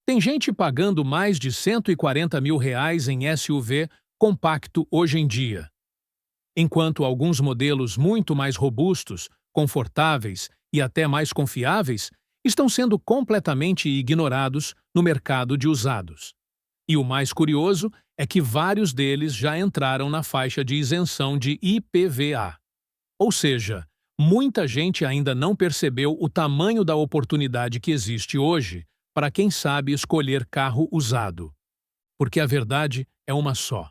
Tem gente pagando mais de R$ 140 mil em SUV compacto hoje em dia, enquanto alguns modelos muito mais robustos, confortáveis e até mais confiáveis estão sendo completamente ignorados no mercado de usados. E o mais curioso é que vários deles já entraram na faixa de isenção de IPVA. Ou seja, muita gente ainda não percebeu o tamanho da oportunidade que existe hoje para quem sabe escolher carro usado. Porque a verdade é uma só.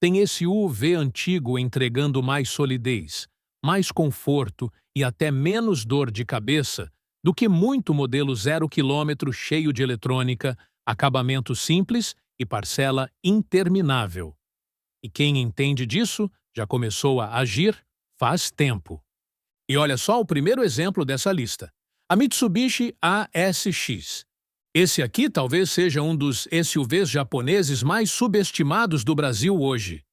Tem esse UV antigo entregando mais solidez, mais conforto e até menos dor de cabeça do que muito modelo 0 km cheio de eletrônica, acabamento simples e parcela interminável. E quem entende disso já começou a agir faz tempo. E olha só o primeiro exemplo dessa lista: a Mitsubishi ASX. Esse aqui talvez seja um dos SUVs japoneses mais subestimados do Brasil hoje,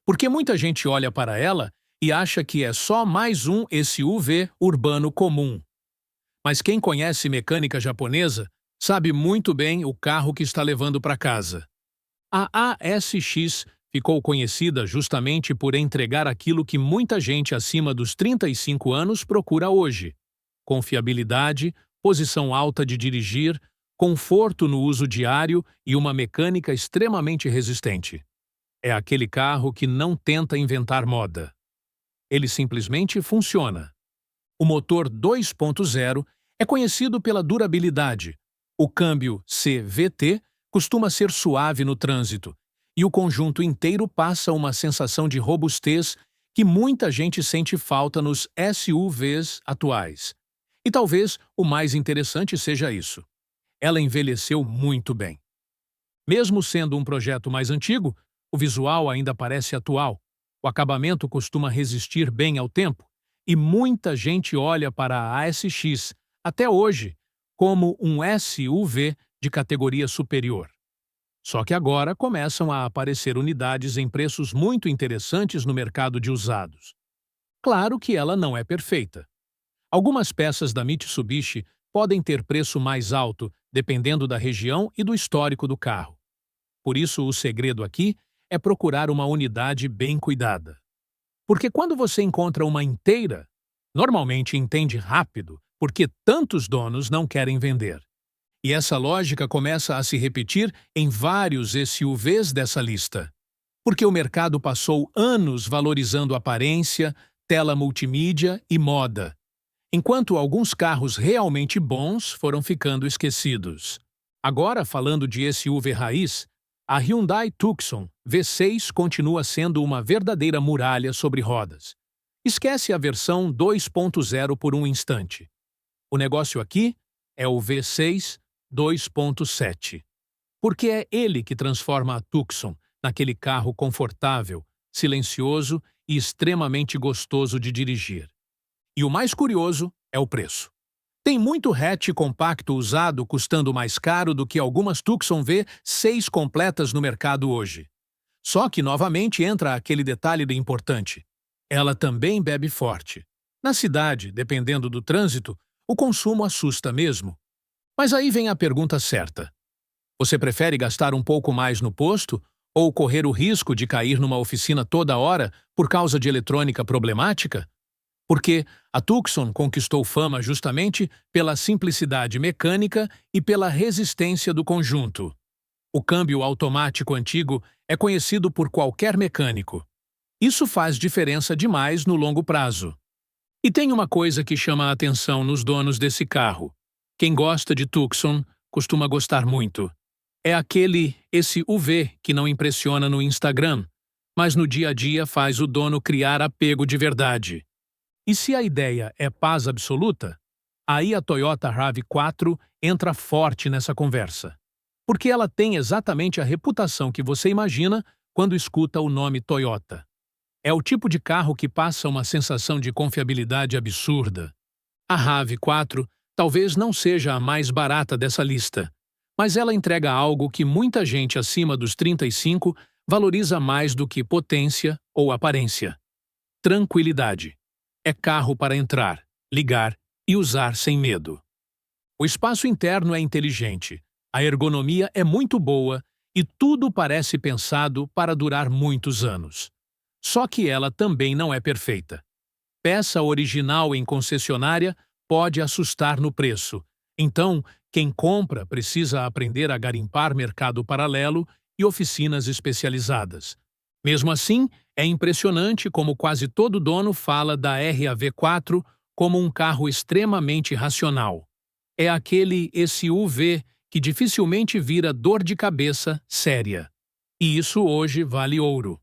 porque muita gente olha para ela e acha que é só mais um SUV urbano comum. Mas quem conhece mecânica japonesa sabe muito bem o carro que está levando para casa. A ASX ficou conhecida justamente por entregar aquilo que muita gente acima dos 35 anos procura hoje: confiabilidade, posição alta de dirigir, conforto no uso diário e uma mecânica extremamente resistente. É aquele carro que não tenta inventar moda. Ele simplesmente funciona. O motor 2.0 é conhecido pela durabilidade. O câmbio CVT costuma ser suave no trânsito, e o conjunto inteiro passa uma sensação de robustez que muita gente sente falta nos SUVs atuais. E talvez o mais interessante seja isso: ela envelheceu muito bem. Mesmo sendo um projeto mais antigo, o visual ainda parece atual, o acabamento costuma resistir bem ao tempo, e muita gente olha para a ASX, até hoje, como um SUV de categoria superior. Só que agora começam a aparecer unidades em preços muito interessantes no mercado de usados. Claro que ela não é perfeita. Algumas peças da Mitsubishi podem ter preço mais alto, dependendo da região e do histórico do carro. Por isso, o segredo aqui é procurar uma unidade bem cuidada. Porque quando você encontra uma inteira, normalmente entende rápido porque tantos donos não querem vender. E essa lógica começa a se repetir em vários SUVs dessa lista. Porque o mercado passou anos valorizando aparência, tela multimídia e moda, enquanto alguns carros realmente bons foram ficando esquecidos. Agora, falando de SUV raiz, a Hyundai Tucson V6 continua sendo uma verdadeira muralha sobre rodas. Esquece a versão 2.0 por um instante. O negócio aqui é o V6 2.7. Porque é ele que transforma a Tucson naquele carro confortável, silencioso e extremamente gostoso de dirigir. E o mais curioso é o preço. Tem muito hatch compacto usado custando mais caro do que algumas Tucson V6 completas no mercado hoje. Só que, novamente, entra aquele detalhe importante: ela também bebe forte. Na cidade, dependendo do trânsito, o consumo assusta mesmo. Mas aí vem a pergunta certa: você prefere gastar um pouco mais no posto ou correr o risco de cair numa oficina toda hora por causa de eletrônica problemática? Porque a Tucson conquistou fama justamente pela simplicidade mecânica e pela resistência do conjunto. O câmbio automático antigo é conhecido por qualquer mecânico. Isso faz diferença demais no longo prazo. E tem uma coisa que chama a atenção nos donos desse carro. Quem gosta de Tucson costuma gostar muito. É esse UV que não impressiona no Instagram, mas no dia a dia faz o dono criar apego de verdade. E se a ideia é paz absoluta, aí a Toyota RAV4 entra forte nessa conversa. Porque ela tem exatamente a reputação que você imagina quando escuta o nome Toyota. É o tipo de carro que passa uma sensação de confiabilidade absurda. A RAV4 talvez não seja a mais barata dessa lista, mas ela entrega algo que muita gente acima dos 35 valoriza mais do que potência ou aparência: tranquilidade. É carro para entrar, ligar e usar sem medo. O espaço interno é inteligente. A ergonomia é muito boa e tudo parece pensado para durar muitos anos. Só que ela também não é perfeita. Peça original em concessionária pode assustar no preço. Então, quem compra precisa aprender a garimpar mercado paralelo e oficinas especializadas. Mesmo assim, é impressionante como quase todo dono fala da RAV4 como um carro extremamente racional. É aquele SUV que dificilmente vira dor de cabeça séria. E isso hoje vale ouro.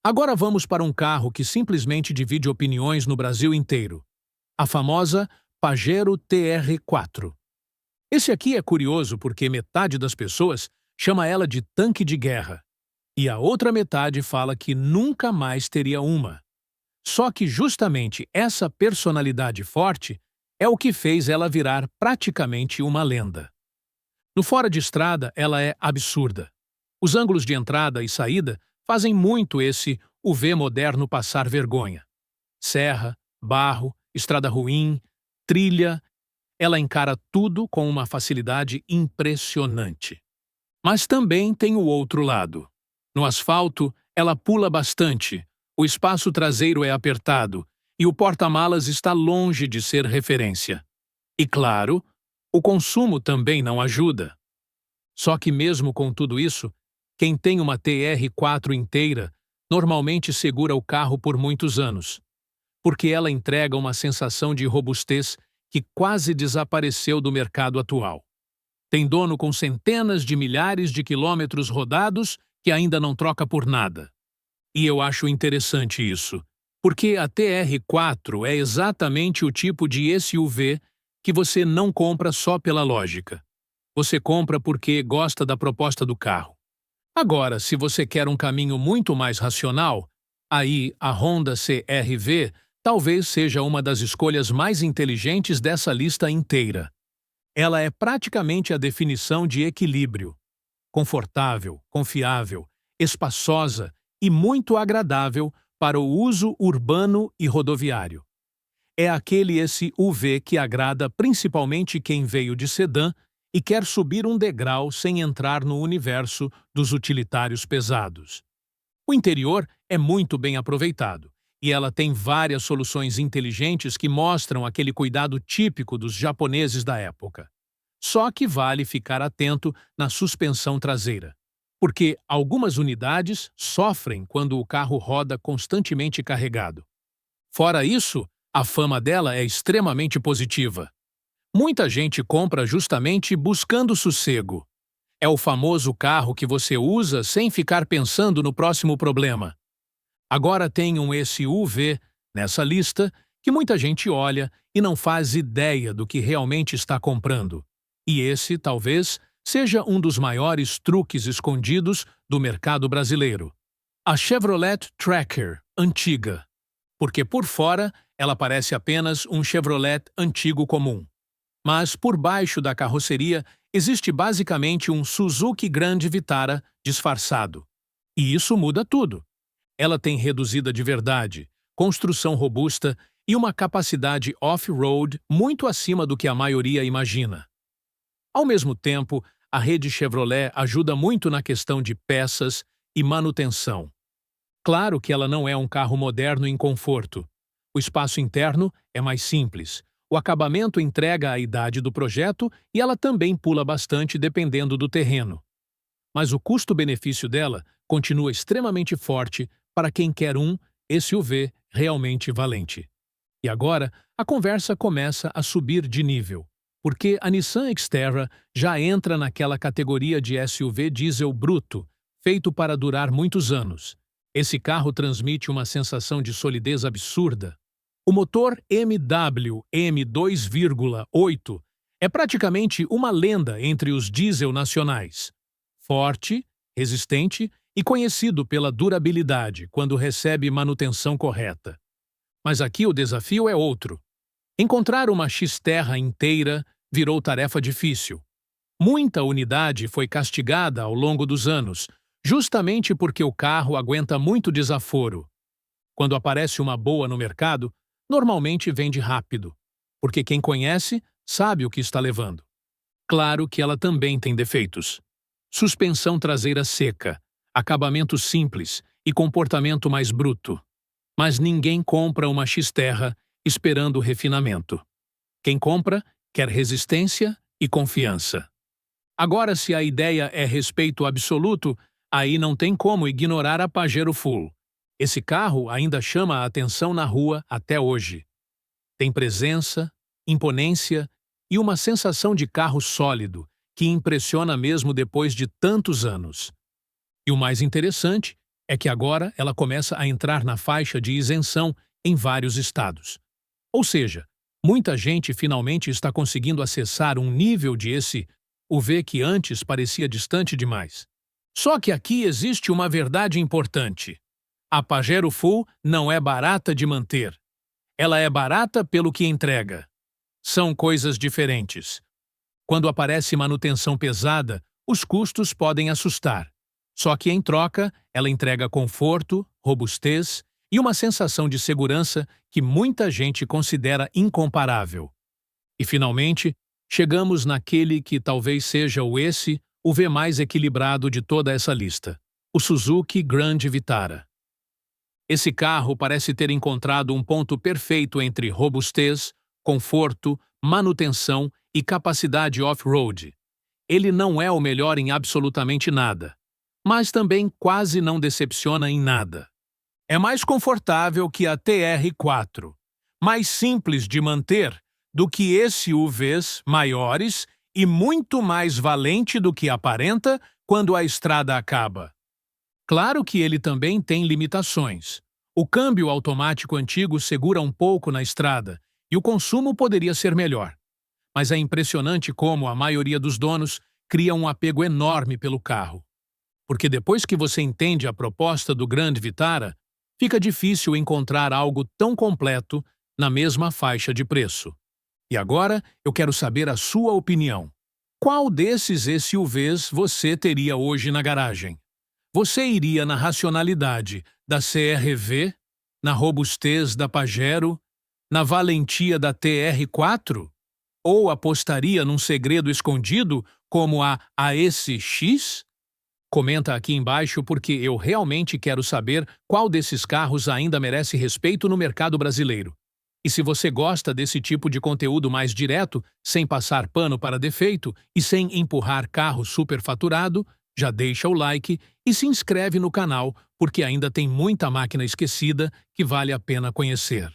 Agora vamos para um carro que simplesmente divide opiniões no Brasil inteiro. A famosa Pajero TR4. Esse aqui é curioso porque metade das pessoas chama ela de tanque de guerra. E a outra metade fala que nunca mais teria uma. Só que justamente essa personalidade forte é o que fez ela virar praticamente uma lenda. No fora de estrada, ela é absurda. Os ângulos de entrada e saída fazem muito esse UV moderno passar vergonha. Serra, barro, estrada ruim, trilha, ela encara tudo com uma facilidade impressionante. Mas também tem o outro lado. No asfalto, ela pula bastante, o espaço traseiro é apertado e o porta-malas está longe de ser referência. E claro, o consumo também não ajuda. Só que mesmo com tudo isso, quem tem uma TR4 inteira normalmente segura o carro por muitos anos, porque ela entrega uma sensação de robustez que quase desapareceu do mercado atual. Tem dono com centenas de milhares de quilômetros rodados que ainda não troca por nada. E eu acho interessante isso, porque a TR4 é exatamente o tipo de SUV que você não compra só pela lógica. Você compra porque gosta da proposta do carro. Agora, se você quer um caminho muito mais racional, aí a Honda CR-V talvez seja uma das escolhas mais inteligentes dessa lista inteira. Ela é praticamente a definição de equilíbrio. Confortável, confiável, espaçosa e muito agradável para o uso urbano e rodoviário. É aquele SUV que agrada principalmente quem veio de sedã e quer subir um degrau sem entrar no universo dos utilitários pesados. O interior é muito bem aproveitado, e ela tem várias soluções inteligentes que mostram aquele cuidado típico dos japoneses da época. Só que vale ficar atento na suspensão traseira, porque algumas unidades sofrem quando o carro roda constantemente carregado. Fora isso, a fama dela é extremamente positiva. Muita gente compra justamente buscando sossego. É o famoso carro que você usa sem ficar pensando no próximo problema. Agora tem um SUV nessa lista que muita gente olha e não faz ideia do que realmente está comprando. E esse, talvez, seja um dos maiores truques escondidos do mercado brasileiro. A Chevrolet Tracker antiga. Porque por fora ela parece apenas um Chevrolet antigo comum. Mas por baixo da carroceria existe basicamente um Suzuki Grand Vitara disfarçado. E isso muda tudo. Ela tem reduzida de verdade, construção robusta e uma capacidade off-road muito acima do que a maioria imagina. Ao mesmo tempo, a rede Chevrolet ajuda muito na questão de peças e manutenção. Claro que ela não é um carro moderno em conforto. O espaço interno é mais simples. O acabamento entrega a idade do projeto e ela também pula bastante dependendo do terreno. Mas o custo-benefício dela continua extremamente forte para quem quer um SUV realmente valente. E agora, a conversa começa a subir de nível, porque a Nissan Xterra já entra naquela categoria de SUV diesel bruto, feito para durar muitos anos. Esse carro transmite uma sensação de solidez absurda. O motor MW M2,8 é praticamente uma lenda entre os diesel nacionais. Forte, resistente e conhecido pela durabilidade quando recebe manutenção correta. Mas aqui o desafio é outro. Encontrar uma Xterra inteira virou tarefa difícil. Muita unidade foi castigada ao longo dos anos, justamente porque o carro aguenta muito desaforo. Quando aparece uma boa no mercado, normalmente vende rápido, porque quem conhece sabe o que está levando. Claro que ela também tem defeitos. Suspensão traseira seca, acabamento simples e comportamento mais bruto. Mas ninguém compra uma Xterra esperando refinamento. Quem compra quer resistência e confiança. Agora, se a ideia é respeito absoluto, aí não tem como ignorar a Pajero Full. Esse carro ainda chama a atenção na rua até hoje. Tem presença, imponência e uma sensação de carro sólido, que impressiona mesmo depois de tantos anos. E o mais interessante é que agora ela começa a entrar na faixa de isenção em vários estados. Ou seja, muita gente finalmente está conseguindo acessar um nível de SUV que antes parecia distante demais. Só que aqui existe uma verdade importante. A Pajero Full não é barata de manter. Ela é barata pelo que entrega. São coisas diferentes. Quando aparece manutenção pesada, os custos podem assustar. Só que, em troca, ela entrega conforto, robustez e uma sensação de segurança que muita gente considera incomparável. E, finalmente, chegamos naquele que talvez seja o V mais equilibrado de toda essa lista, o Suzuki Grand Vitara. Esse carro parece ter encontrado um ponto perfeito entre robustez, conforto, manutenção e capacidade off-road. Ele não é o melhor em absolutamente nada, mas também quase não decepciona em nada. É mais confortável que a TR4, mais simples de manter do que SUVs maiores e muito mais valente do que aparenta quando a estrada acaba. Claro que ele também tem limitações. O câmbio automático antigo segura um pouco na estrada e o consumo poderia ser melhor. Mas é impressionante como a maioria dos donos cria um apego enorme pelo carro. Porque depois que você entende a proposta do Grand Vitara, fica difícil encontrar algo tão completo na mesma faixa de preço. E agora eu quero saber a sua opinião. Qual desses SUVs você teria hoje na garagem? Você iria na racionalidade da CR-V, na robustez da Pajero, na valentia da TR4? Ou apostaria num segredo escondido como a ASX? Comenta aqui embaixo porque eu realmente quero saber qual desses carros ainda merece respeito no mercado brasileiro. E se você gosta desse tipo de conteúdo mais direto, sem passar pano para defeito e sem empurrar carro superfaturado, já deixa o like e se inscreve no canal porque ainda tem muita máquina esquecida que vale a pena conhecer.